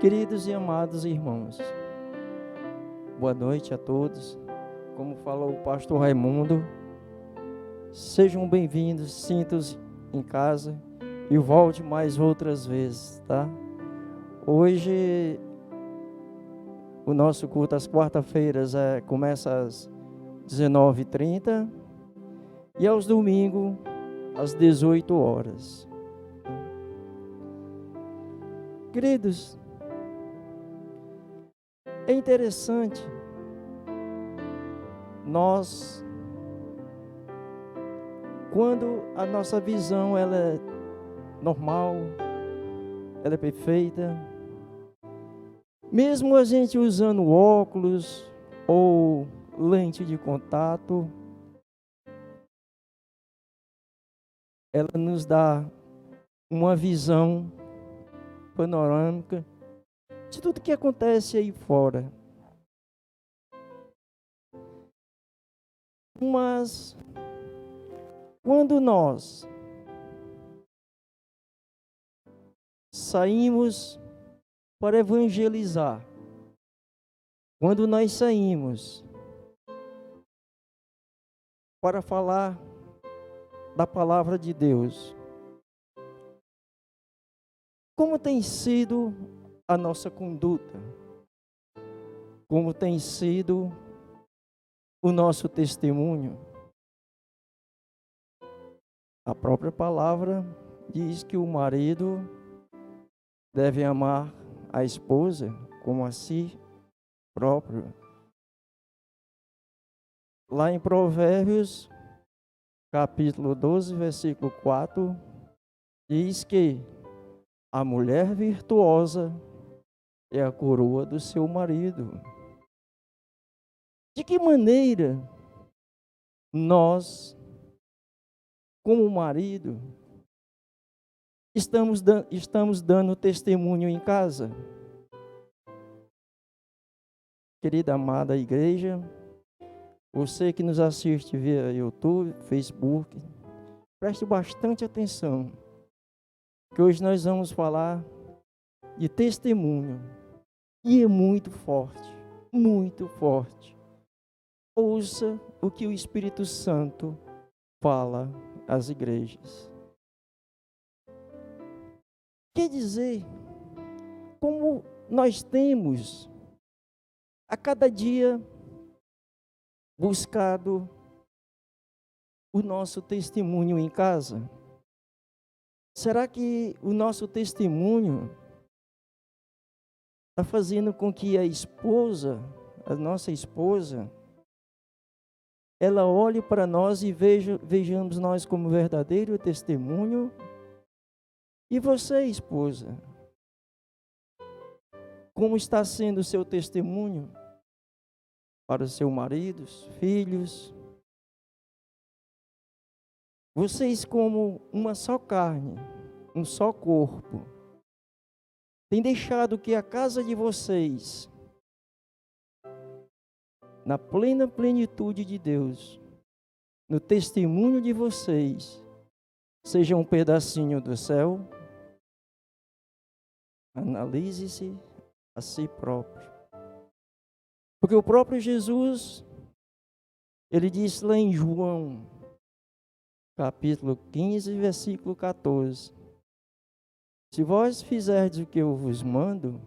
Queridos e amados irmãos, boa noite a todos. Como falou o pastor Raimundo, sejam bem-vindos, sintam-se em casa e volte mais outras vezes, tá? Hoje, o nosso culto às quarta-feiras começa às 19h30 e aos domingos às 18 horas. Queridos, é interessante nós, quando a nossa visão ela é normal, ela é perfeita, mesmo a gente usando óculos ou lente de contato, ela nos dá uma visão panorâmica de tudo que acontece aí fora. Mas quando nós saímos para evangelizar, quando nós saímos para falar da palavra de Deus, como tem sido a nossa conduta? Como tem sido o nosso testemunho? A própria palavra diz que o marido deve amar a esposa como a si próprio. Lá em Provérbios, capítulo 12, versículo 4, diz que a mulher virtuosa é a coroa do seu marido. De que maneira nós, como marido, estamos dando testemunho em casa? Querida amada igreja, você que nos assiste via YouTube, Facebook, preste bastante atenção, que hoje nós vamos falar de testemunho, e é muito forte, muito forte. Ouça o que o Espírito Santo fala às igrejas. Quer dizer, como nós temos a cada dia buscado o nosso testemunho em casa? Será que o nosso testemunho está fazendo com que a nossa esposa, ela olhe para nós e vejamos nós como verdadeiro testemunho? E você, esposa, como está sendo o seu testemunho para o seu marido, filhos? Vocês, como uma só carne, um só corpo, têm deixado que a casa de vocês, na plena plenitude de Deus, no testemunho de vocês, seja um pedacinho do céu? Analise-se a si próprio. Porque o próprio Jesus, ele disse lá em João, capítulo 15, versículo 14: se vós fizerdes o que eu vos mando,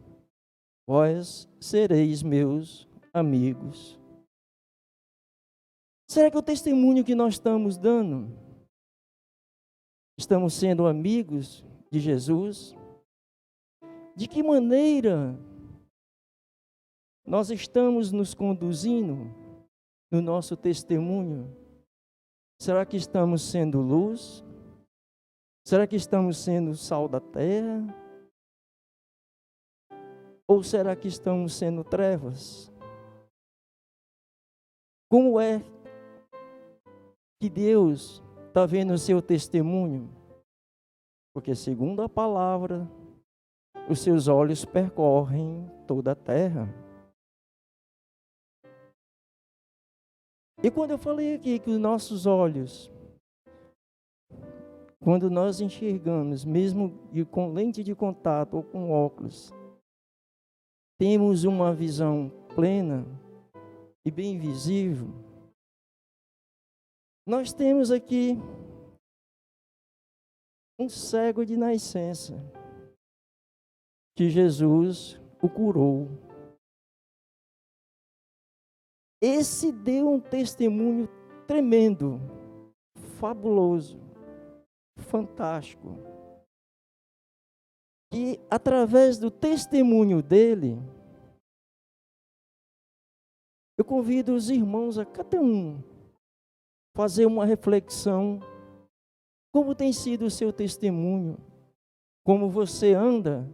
vós sereis meus amigos. Será que o testemunho que nós estamos dando, estamos sendo amigos de Jesus? De que maneira nós estamos nos conduzindo no nosso testemunho? Será que estamos sendo luz? Será que estamos sendo sal da terra? Ou será que estamos sendo trevas? Como é que Deus está vendo o seu testemunho? Porque segundo a palavra, os seus olhos percorrem toda a terra. E quando eu falei aqui que os nossos olhos, quando nós enxergamos, mesmo com lente de contato ou com óculos, temos uma visão plena e bem visível, nós temos aqui um cego de nascença, que Jesus o curou. Esse deu um testemunho tremendo, fabuloso, fantástico. E através do testemunho dele, eu convido os irmãos a cada um fazer uma reflexão. Como tem sido o seu testemunho? Como você anda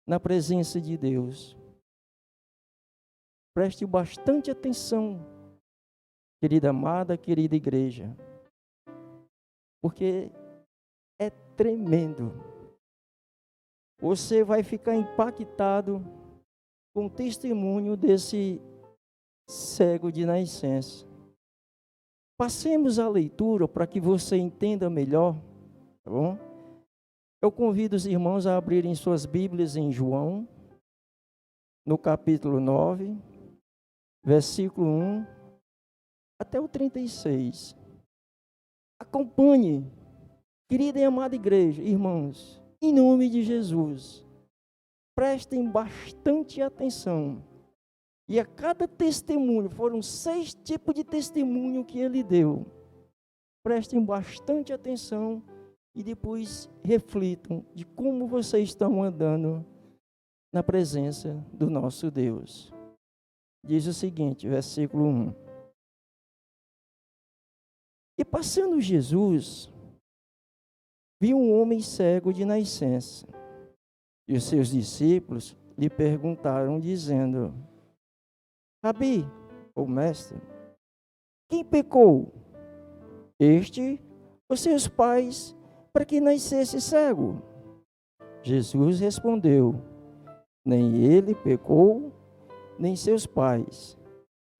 na presença de Deus? Preste bastante atenção, querida amada, querida igreja, porque é tremendo. Você vai ficar impactado com o testemunho desse cego de nascença. Passemos a leitura para que você entenda melhor, tá bom? Eu convido os irmãos a abrirem suas Bíblias em João, no capítulo 9, versículo 1 até o 36. Acompanhe, querida e amada igreja, irmãos, em nome de Jesus. Prestem bastante atenção. E a cada testemunho, foram 6 tipos de testemunho que ele deu. Prestem bastante atenção e depois reflitam de como vocês estão andando na presença do nosso Deus. Diz o seguinte, versículo 1. E passando Jesus, viu um homem cego de nascença. E os seus discípulos lhe perguntaram, dizendo: Rabi, ou mestre, quem pecou? Este ou seus pais, para que nascesse cego? Jesus respondeu: Nem ele pecou, nem seus pais,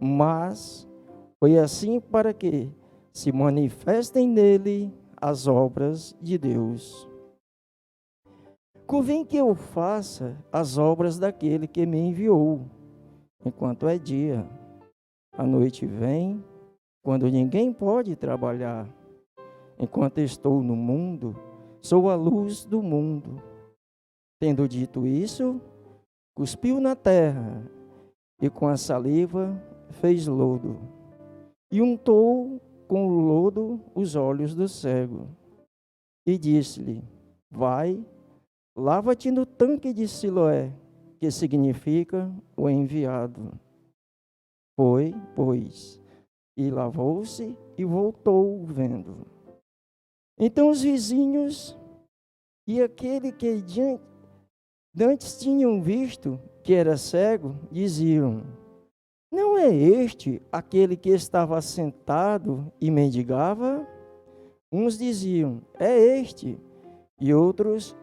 mas foi assim para que se manifestem nele as obras de Deus. Convém que eu faça as obras daquele que me enviou, enquanto é dia. A noite vem, quando ninguém pode trabalhar. Enquanto estou no mundo, sou a luz do mundo. Tendo dito isso, cuspiu na terra, e com a saliva fez lodo, e untou com o lodo os olhos do cego, e disse-lhe: Vai, lava-te no tanque de Siloé, que significa o enviado. Foi, pois, e lavou-se e voltou vendo. Então os vizinhos e aquele que antes tinham visto que era cego, diziam: Não é este aquele que estava sentado e mendigava? Uns diziam: É este, e outros: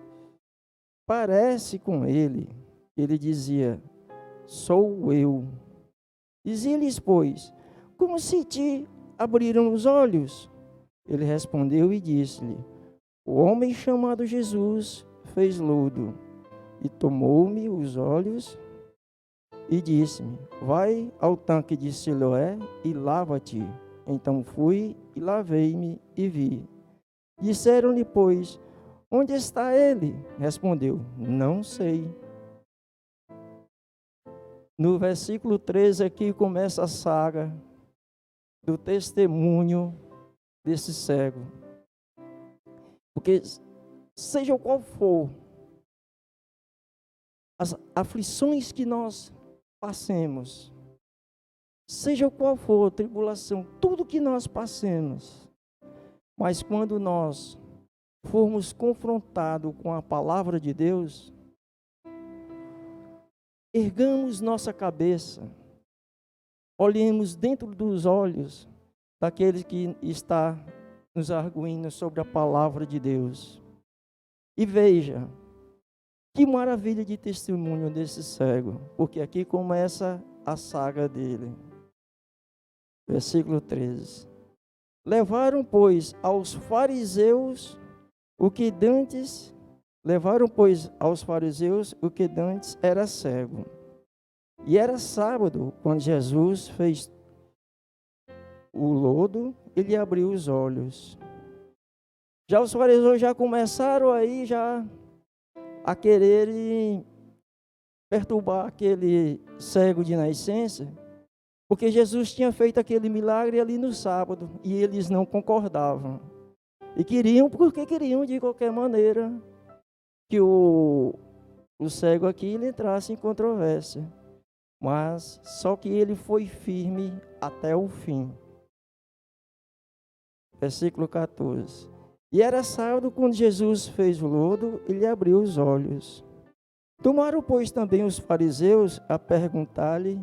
Parece com ele. Ele dizia: Sou eu. Dizia-lhes, pois: Como se te abriram os olhos? Ele respondeu e disse-lhe: O homem chamado Jesus fez lodo e tomou-me os olhos e disse-me: Vai ao tanque de Siloé e lava-te. Então fui e lavei-me e vi. Disseram-lhe, pois: Onde está ele? Respondeu: Não sei. No versículo 13 aqui começa a saga do testemunho desse cego. Porque seja qual for as aflições que nós passemos, seja qual for a tribulação, tudo que nós passemos, mas quando nós formos confrontados com a palavra de Deus, ergamos nossa cabeça, olhemos dentro dos olhos daquele que está nos arguindo sobre a palavra de Deus. E veja, que maravilha de testemunho desse cego, porque aqui começa a saga dele. Versículo 13. Levaram, pois, aos fariseus o que dantes era cego, E era sábado, quando Jesus fez o lodo, ele abriu os olhos. Já os fariseus já começaram aí já a quererem perturbar aquele cego de nascença, porque Jesus tinha feito aquele milagre ali no sábado, e eles não concordavam. E queriam, porque queriam de qualquer maneira, que o cego aqui ele entrasse em controvérsia. Mas só que ele foi firme até o fim. Versículo 14. E era sábado quando Jesus fez o lodo, ele abriu os olhos. Tomaram, pois, também os fariseus a perguntar-lhe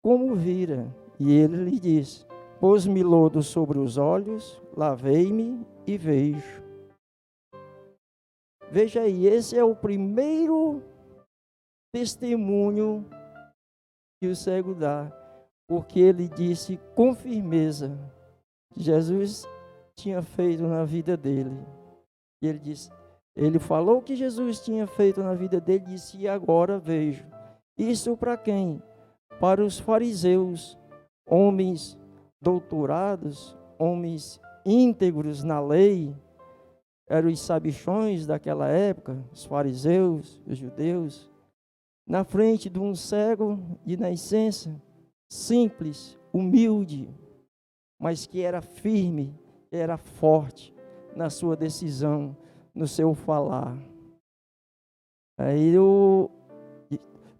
como vira. E ele lhe disse: pôs-me lodo sobre os olhos, lavei-me e vejo. Veja aí, esse é o primeiro testemunho que o cego dá, porque ele disse com firmeza que Jesus tinha feito na vida dele. E ele disse, ele falou que Jesus tinha feito na vida dele, disse, e agora vejo. Isso para quem? Para os fariseus, homens doutorados, homens íntegros na lei, eram os sabichões daquela época, os fariseus, os judeus, na frente de um cego de nascença, simples, humilde, mas que era firme, era forte na sua decisão, no seu falar. Aí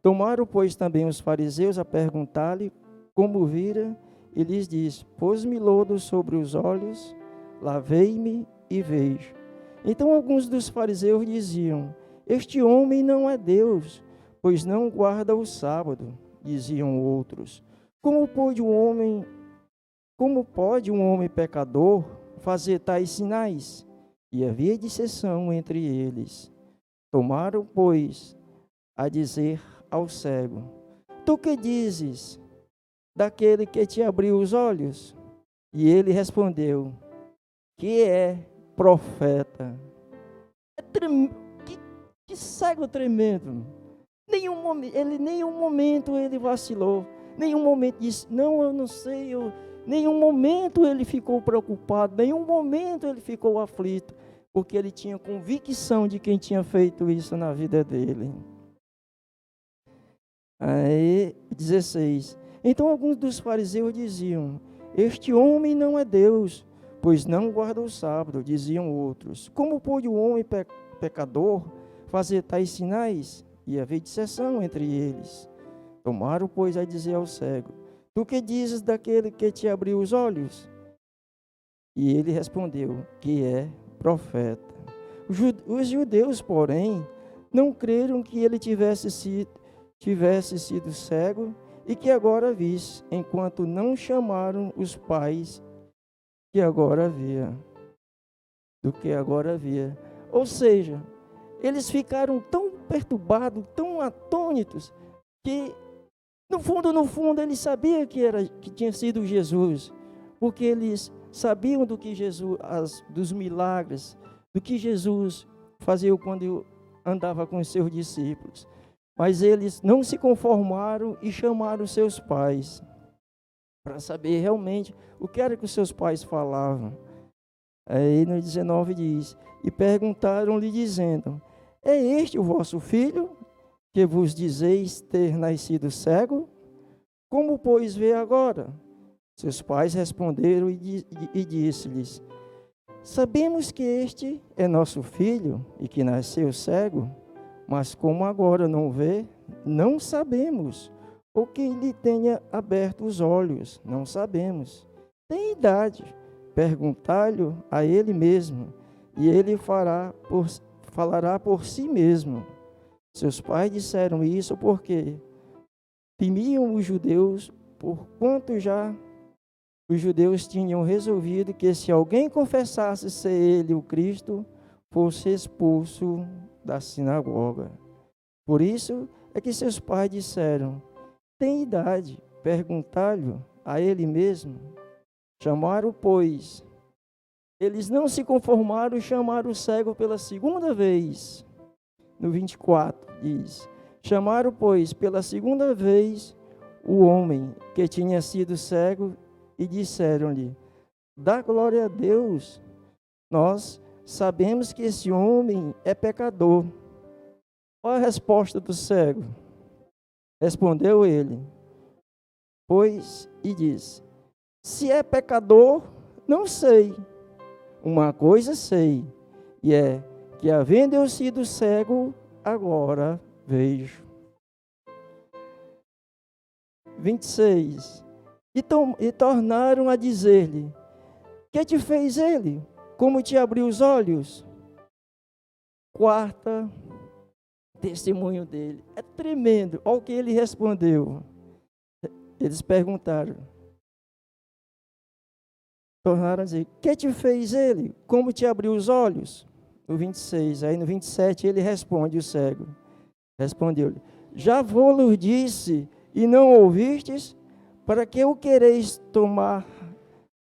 tomaram, pois, também os fariseus a perguntar-lhe como vira, e lhes disse: pôs-me lodo sobre os olhos, lavei-me e vejo. Então alguns dos fariseus diziam: este homem não é Deus, pois não guarda o sábado. Diziam outros: como pode um homem pecador fazer tais sinais? E havia dissensão entre eles. Tomaram, pois, a dizer ao cego: tu que dizes daquele que te abriu os olhos? E ele respondeu: que é profeta. Que cego tremendo. Nenhum momento ele vacilou. Nenhum momento disse, não, eu não sei. Nenhum momento ele ficou preocupado. Nenhum momento ele ficou aflito. Porque ele tinha convicção de quem tinha feito isso na vida dele. Aí, 16. Então alguns dos fariseus diziam: este homem não é Deus, pois não guarda o sábado. Diziam outros: como pode o homem pecador fazer tais sinais? E havia dissensão entre eles. Tomaram, pois, a dizer ao cego: tu que dizes daquele que te abriu os olhos? E ele respondeu: que é profeta. Os judeus, porém, não creram que ele tivesse sido cego e que agora visse, enquanto não chamaram os pais que agora via, do que agora via. Ou seja, eles ficaram tão perturbados, tão atônitos, que no fundo, eles sabiam que tinha sido Jesus, porque eles sabiam do que Jesus, dos milagres, do que Jesus fazia quando andava com os seus discípulos. Mas eles não se conformaram e chamaram seus pais para saber realmente o que era que os seus pais falavam. Aí no 19 diz: e perguntaram-lhe dizendo: é este o vosso filho, que vos dizeis ter nascido cego? Como, pois, vê agora? Seus pais responderam e disse-lhes: sabemos que este é nosso filho e que nasceu cego, mas como agora não vê, não sabemos. Ou quem lhe tenha aberto os olhos, não sabemos. Tem idade, perguntai-lhe a ele mesmo, e ele falará por si mesmo. Seus pais disseram isso porque temiam os judeus, porquanto já os judeus tinham resolvido que se alguém confessasse ser ele o Cristo, fosse expulso da sinagoga. Por isso é que seus pais disseram: tem idade, perguntai-lhe a ele mesmo. Chamaram, pois. Eles não se conformaram e chamaram o cego pela segunda vez. No 24 diz: Chamaram, pois, pela segunda vez o homem que tinha sido cego e disseram-lhe: dá glória a Deus, nós sabemos que esse homem é pecador. Qual a resposta do cego? Respondeu ele, pois, e disse: se é pecador, não sei. Uma coisa sei, e é que, havendo eu sido cego, agora vejo. 26. E tornaram a dizer-lhe: que te fez ele? Como te abriu os olhos? Quarta testemunho dele. É tremendo. Olha o que ele respondeu. Eles perguntaram. Tornaram a dizer: que te fez ele? Como te abriu os olhos? No 26. Aí no 27 ele responde, o cego. Respondeu-lhe: já vou-lhes disse e não ouvistes? Para que o quereis tomar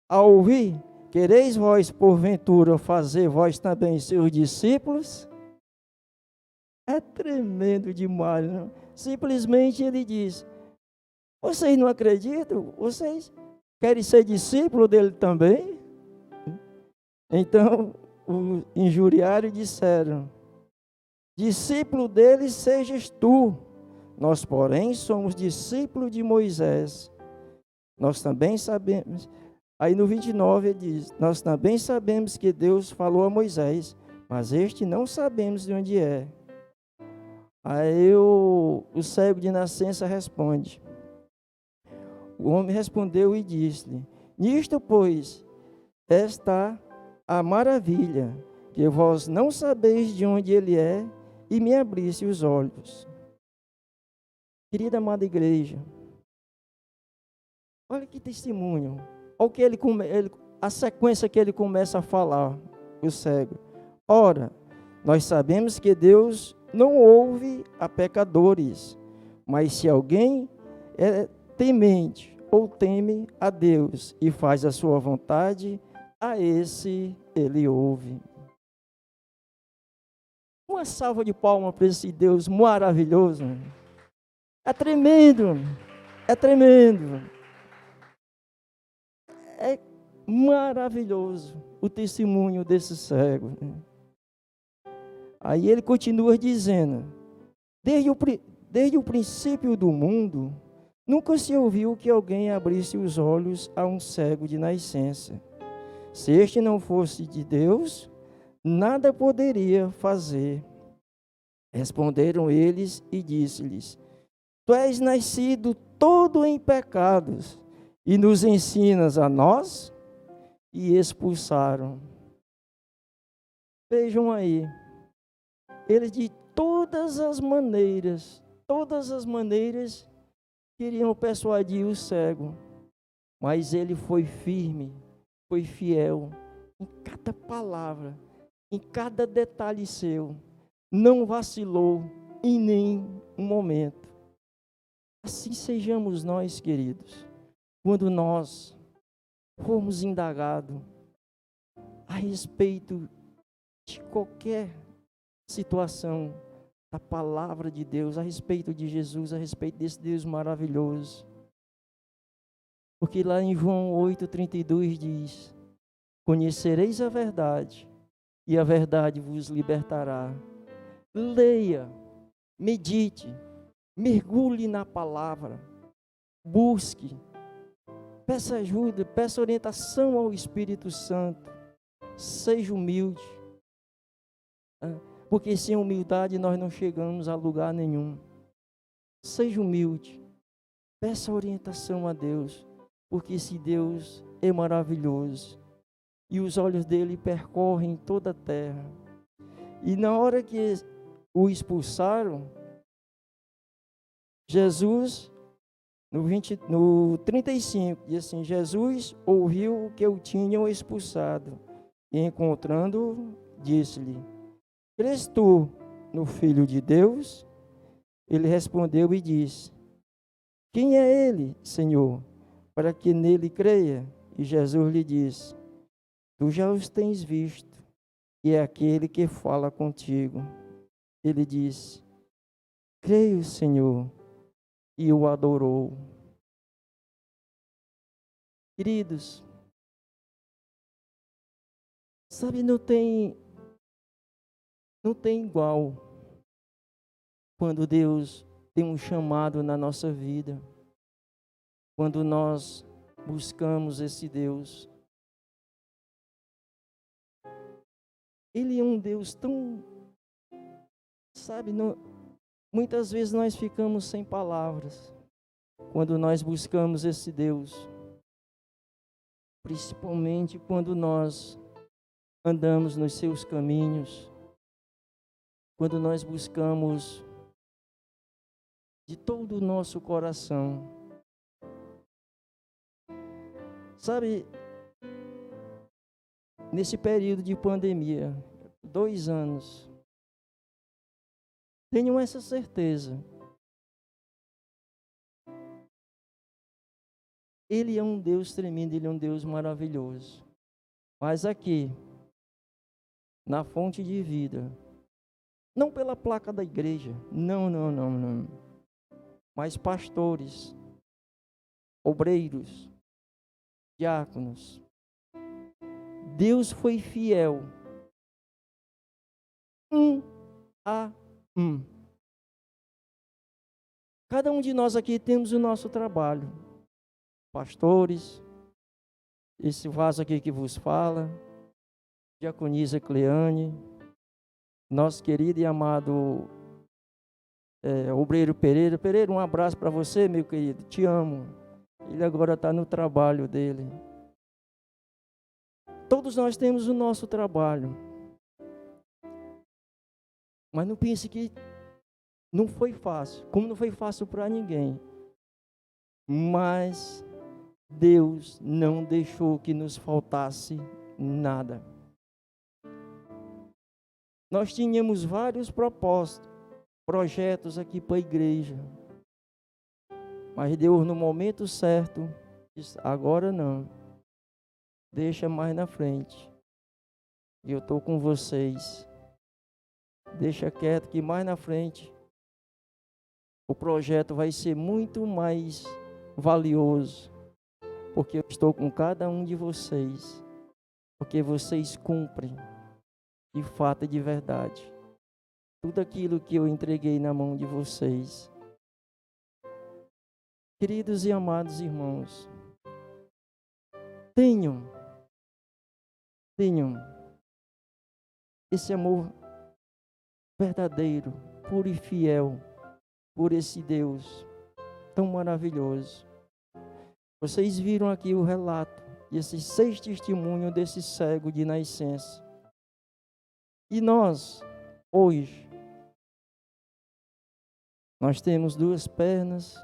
a ouvir? Quereis vós, porventura, fazer vós também seus discípulos? É tremendo demais, não? Simplesmente ele diz: vocês não acreditam? Vocês querem ser discípulo dele também? Então, os injuriaram e disseram: discípulo dele sejas tu. Nós, porém, somos discípulos de Moisés. Nós também sabemos. Aí no 29 ele diz: nós também sabemos que Deus falou a Moisés, mas este não sabemos de onde é. Aí o cego de nascença responde. O homem respondeu e disse-lhe: nisto, pois, está a maravilha, que vós não sabeis de onde ele é, e me abrisse os olhos. Querida amada igreja, olha que testemunho. Olha o que a sequência que ele começa a falar, o cego. Ora, nós sabemos que Deus não ouve a pecadores, mas se alguém é temente ou teme a Deus e faz a sua vontade, a esse ele ouve. Uma salva de palmas para esse Deus maravilhoso. É tremendo, é tremendo. É maravilhoso o testemunho desse cego. Aí ele continua dizendo: desde o princípio do mundo, nunca se ouviu que alguém abrisse os olhos a um cego de nascença. Se este não fosse de Deus, nada poderia fazer. Responderam eles e disse-lhes: tu és nascido todo em pecados, e nos ensinas a nós? E expulsaram. Vejam aí, eles de todas as maneiras, queriam persuadir o cego, mas ele foi firme, foi fiel, em cada palavra, em cada detalhe seu, não vacilou em nem um momento. Assim sejamos nós, queridos, quando nós formos indagados a respeito de qualquer situação, da palavra de Deus, a respeito de Jesus, a respeito desse Deus maravilhoso. Porque lá em João 8,32 diz: conhecereis a verdade, e a verdade vos libertará. Leia, medite, mergulhe na palavra, busque, peça ajuda, peça orientação ao Espírito Santo, seja humilde, porque sem humildade nós não chegamos a lugar nenhum. Seja humilde, peça orientação a Deus, porque esse Deus é maravilhoso, e os olhos dele percorrem toda a terra. E na hora que o expulsaram, Jesus, no 35, diz assim: Jesus ouviu o que o tinham expulsado, e encontrando-o, disse-lhe: crês tu no Filho de Deus? Ele respondeu e disse: quem é ele, Senhor, para que nele creia? E Jesus lhe disse: tu já os tens visto, e é aquele que fala contigo. Ele disse: Creio, Senhor, e o adorou. Queridos, sabe, não tem igual quando Deus tem um chamado na nossa vida, quando nós buscamos esse Deus. Ele é um Deus tão, sabe, muitas vezes nós ficamos sem palavras quando nós buscamos esse Deus, principalmente quando nós andamos nos seus caminhos, quando nós buscamos de todo o nosso coração. Sabe, nesse período de pandemia, 2 anos, tenham essa certeza. Ele é um Deus tremendo, Ele é um Deus maravilhoso. Mas aqui, na fonte de vida, não pela placa da igreja, não. Mas pastores, obreiros, diáconos, Deus foi fiel, 1 a 1. Cada um de nós aqui temos o nosso trabalho. Pastores, esse vaso aqui que vos fala, diaconisa Cleane, nosso querido e amado obreiro Pereira. Pereira, um abraço para você, meu querido, te amo. Ele agora está no trabalho dele. Todos nós temos o nosso trabalho. Mas não pense que não foi fácil, como não foi fácil para ninguém. Mas Deus não deixou que nos faltasse nada. Nós tínhamos vários projetos aqui para a igreja. Mas Deus, no momento certo, disse, agora não. Deixa mais na frente. E eu estou com vocês. Deixa quieto que mais na frente o projeto vai ser muito mais valioso. Porque eu estou com cada um de vocês. Porque vocês cumprem de fato e de verdade tudo aquilo que eu entreguei na mão de vocês. Queridos e amados irmãos, tenham esse amor verdadeiro, puro e fiel por esse Deus tão maravilhoso. Vocês viram aqui o relato desses 6 testemunhos desse cego de nascença. E nós, hoje, nós temos 2 pernas,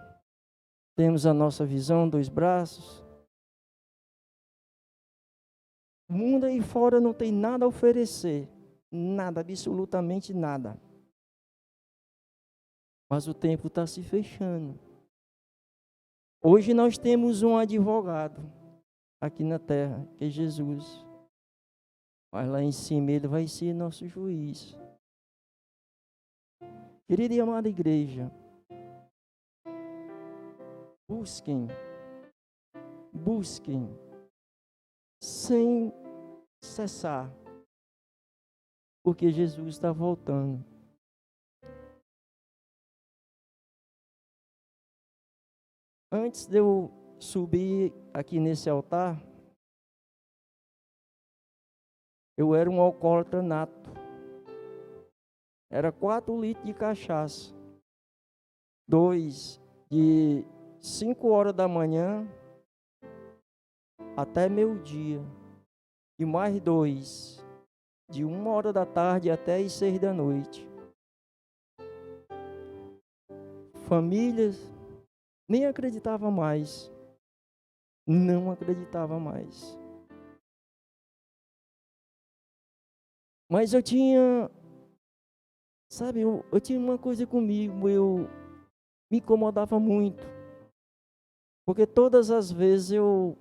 temos a nossa visão, 2 braços. O mundo aí fora não tem nada a oferecer, nada, absolutamente nada. Mas o tempo está se fechando. Hoje nós temos um advogado aqui na terra, que é Jesus. Mas lá em cima ele vai ser nosso juiz. Querida e amada igreja, busquem sem cessar, porque Jesus está voltando. Antes de eu subir aqui nesse altar, eu era um alcoólatra nato. Era 4 litros de cachaça. 2 de 5 horas da manhã até meio-dia. E mais 2 de 1 hora da tarde até as 6 da noite. Famílias nem acreditava mais. Não acreditava mais. Mas eu tinha, sabe, eu tinha uma coisa comigo, eu me incomodava muito. Porque todas as vezes eu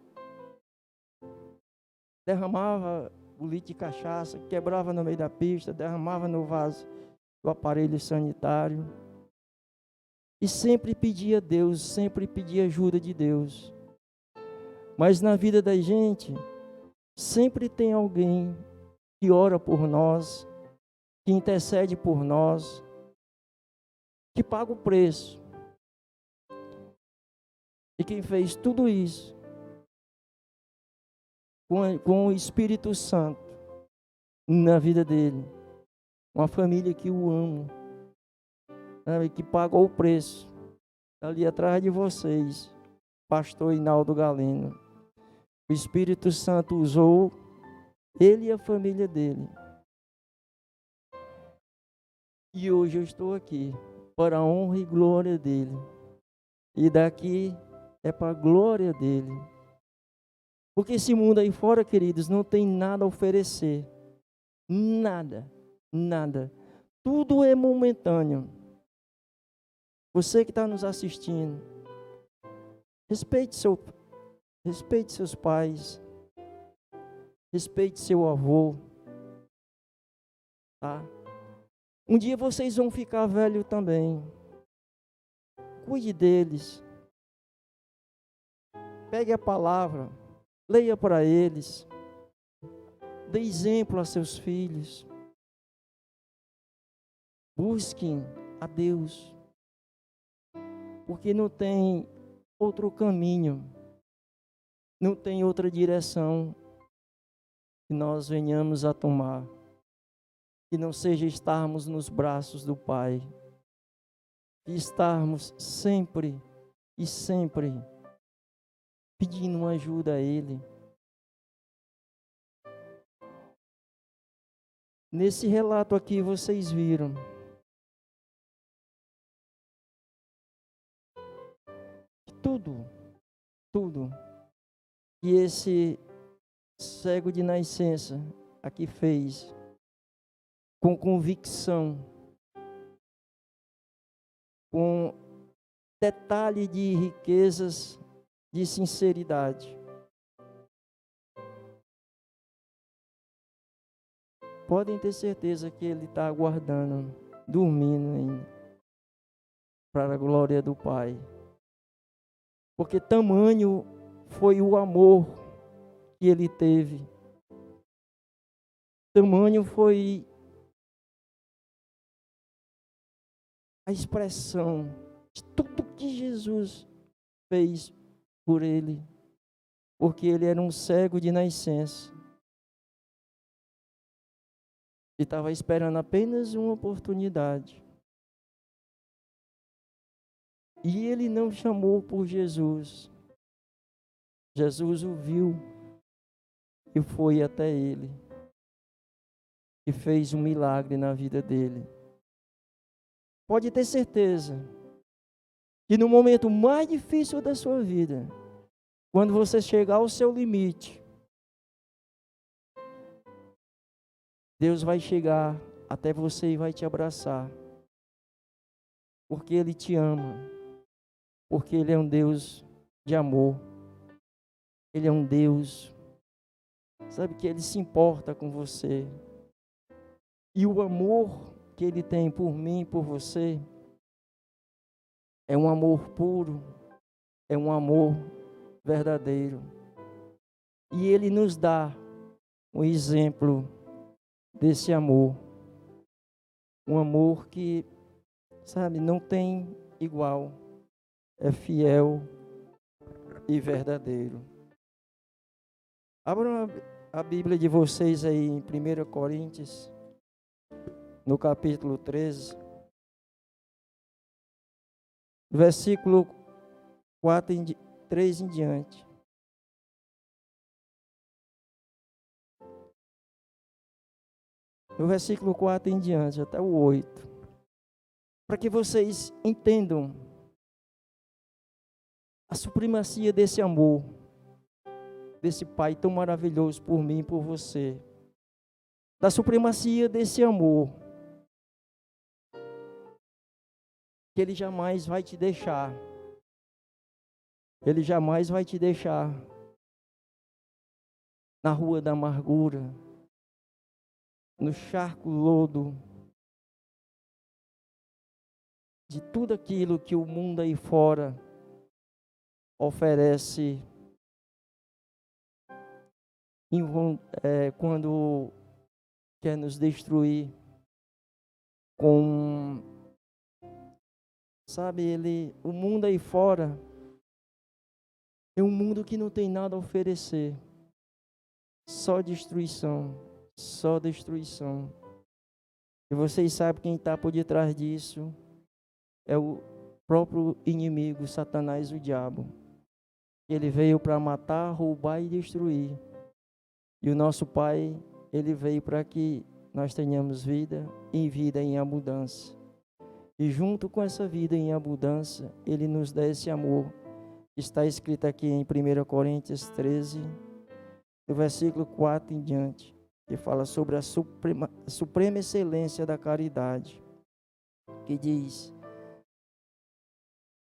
derramava o litro de cachaça, quebrava no meio da pista, derramava no vaso do aparelho sanitário. E sempre pedia a Deus, sempre pedia ajuda de Deus. Mas na vida da gente, sempre tem alguém que ora por nós, que intercede por nós, que paga o preço. E quem fez tudo isso com o Espírito Santo na vida dele, uma família que o ama, sabe, que pagou o preço, ali atrás de vocês, pastor Hinaldo Galeno. O Espírito Santo usou ele e a família dele. E hoje eu estou aqui para a honra e glória dele. E daqui é para a glória dele. Porque esse mundo aí fora, queridos, não tem nada a oferecer. Nada, nada. Tudo é momentâneo. Você que está nos assistindo, respeite seus pais, respeite seu avô, tá? Um dia vocês vão ficar velho também. Cuide deles. Pegue a palavra, leia para eles. Dê exemplo a seus filhos. Busquem a Deus. Porque não tem outro caminho. Não tem outra direção que nós venhamos a tomar. Que não seja estarmos nos braços do Pai. E estarmos sempre e sempre pedindo ajuda a Ele. Nesse relato aqui vocês viram tudo que esse cego de nascença aqui fez, com convicção, com detalhe de riquezas, de sinceridade. Podem ter certeza que ele está aguardando, dormindo ainda, para a glória do Pai. Porque tamanho foi o amor que ele teve. Tamanho foi a expressão de tudo que Jesus fez por ele. Porque ele era um cego de nascença. E estava esperando apenas uma oportunidade. E ele não chamou por Jesus. Jesus o viu e foi até ele. E fez um milagre na vida dele. Pode ter certeza que no momento mais difícil da sua vida, quando você chegar ao seu limite, Deus vai chegar até você e vai te abraçar. Porque Ele te ama. Porque Ele é um Deus de amor. Ele é um Deus, sabe, que Ele se importa com você. E o amor que Ele tem por mim e por você é um amor puro, é um amor verdadeiro. E Ele nos dá um exemplo desse amor. Um amor que, sabe, não tem igual. É fiel e verdadeiro. Abram a Bíblia de vocês aí em 1 Coríntios, no capítulo 13, versículo 3 em diante. No versículo 4 em diante, até o 8. Para que vocês entendam a supremacia desse amor, desse Pai tão maravilhoso por mim e por você. Da supremacia desse amor, que Ele jamais vai te deixar. Ele jamais vai te deixar na rua da amargura, no charco lodo. de tudo aquilo que o mundo aí fora oferece quando quer nos destruir com, sabe, o mundo aí fora é um mundo que não tem nada a oferecer, só destruição, só destruição. E vocês sabem quem está por detrás disso é o próprio inimigo, Satanás, o diabo. Ele veio para matar, roubar e destruir. E o nosso Pai, Ele veio para que nós tenhamos vida em abundância. E junto com essa vida em abundância, Ele nos dá esse amor. Está escrito aqui em 1 Coríntios 13, do versículo 4 em diante, que fala sobre a suprema excelência da caridade, que diz: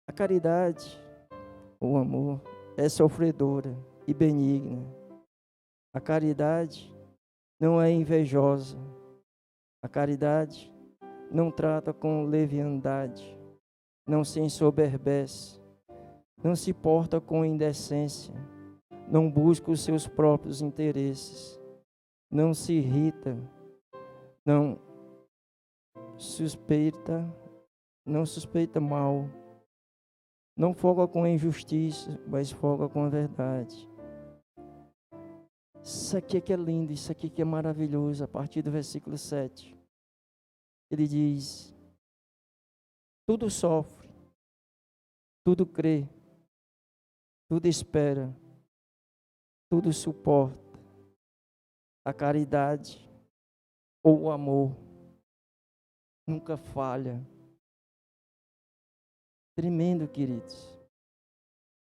a caridade, o amor, é sofredora e benigna. A caridade não é invejosa. A caridade não trata com leviandade, não se ensoberbece, não se porta com indecência, não busca os seus próprios interesses, não se irrita, não suspeita mal, não folga com a injustiça, mas folga com a verdade. Isso aqui é que é lindo, isso aqui que é maravilhoso. A partir do versículo 7, ele diz: tudo sofre, tudo crê, tudo espera, tudo suporta. A caridade ou o amor nunca falha. Tremendo, queridos.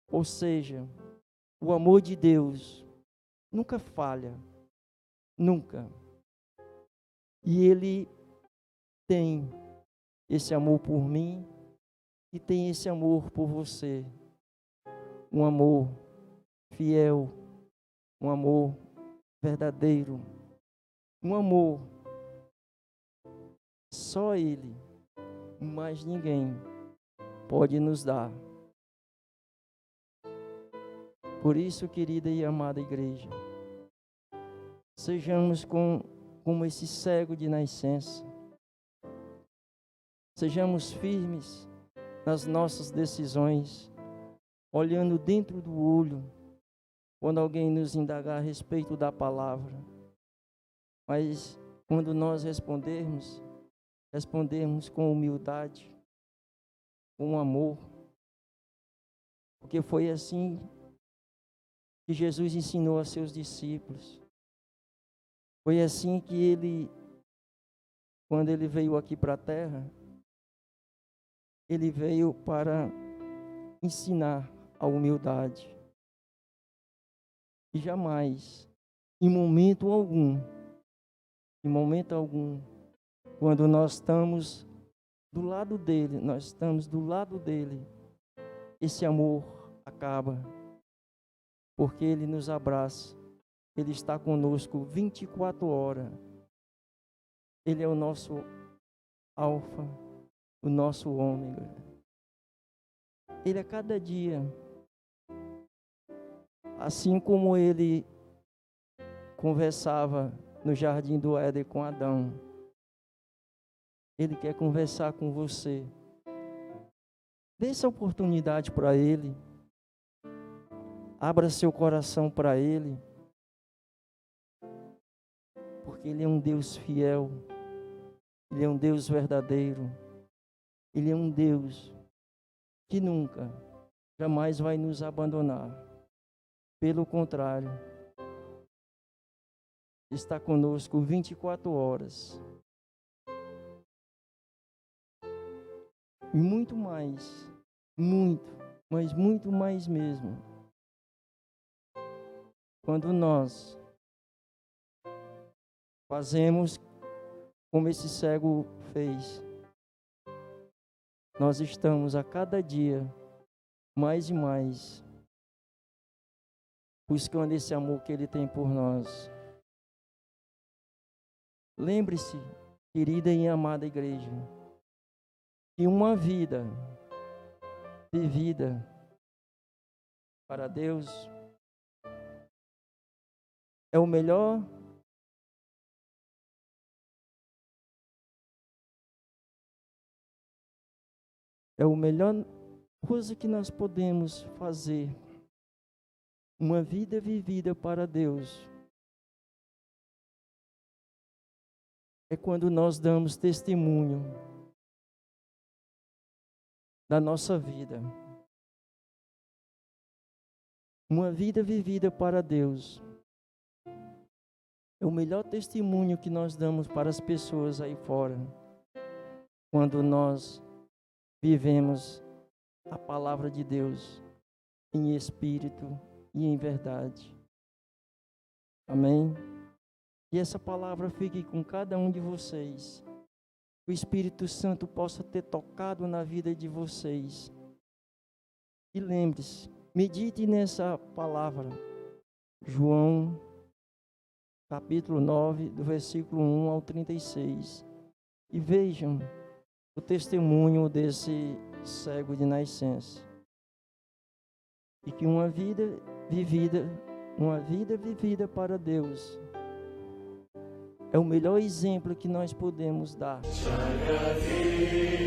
Ou seja, o amor de Deus nunca falha, nunca. E Ele tem esse amor por mim e tem esse amor por você. Um amor fiel, um amor verdadeiro, um amor só Ele, mais ninguém pode nos dar. Por isso, querida e amada igreja, sejamos como esse cego de nascença. Sejamos firmes nas nossas decisões, olhando dentro do olho, quando alguém nos indagar a respeito da palavra. Mas quando nós respondermos com humildade, com amor, porque foi assim que Jesus ensinou a seus discípulos. Foi assim que Ele, quando Ele veio aqui para a terra, Ele veio para ensinar a humildade. E jamais, em momento algum, quando nós estamos do lado dele, esse amor acaba, porque Ele nos abraça, Ele está conosco 24 horas, Ele é o nosso alfa, o nosso ômega. Ele a cada dia, assim como Ele conversava no jardim do Éden com Adão, Ele quer conversar com você. Dê essa oportunidade para Ele. Abra seu coração para Ele. Porque Ele é um Deus fiel. Ele é um Deus verdadeiro. Ele é um Deus que nunca, jamais vai nos abandonar. Pelo contrário, está conosco 24 horas. E muito mais, mas muito mais mesmo. Quando nós fazemos como esse cego fez, nós estamos a cada dia mais e mais buscando esse amor que Ele tem por nós. Lembre-se, querida e amada igreja, E uma vida vivida para Deus é o melhor coisa que nós podemos fazer. Uma vida vivida para Deus é quando nós damos testemunho da nossa vida. Uma vida vivida para Deus é o melhor testemunho que nós damos para as pessoas aí fora, quando nós vivemos a palavra de Deus em espírito e em verdade. Amém? E essa palavra fique com cada um de vocês. O Espírito Santo possa ter tocado na vida de vocês. E lembre-se, medite nessa palavra. João, capítulo 9, do versículo 1 ao 36. E vejam o testemunho desse cego de nascença. E que uma vida vivida para Deus é o melhor exemplo que nós podemos dar. Te agradeço.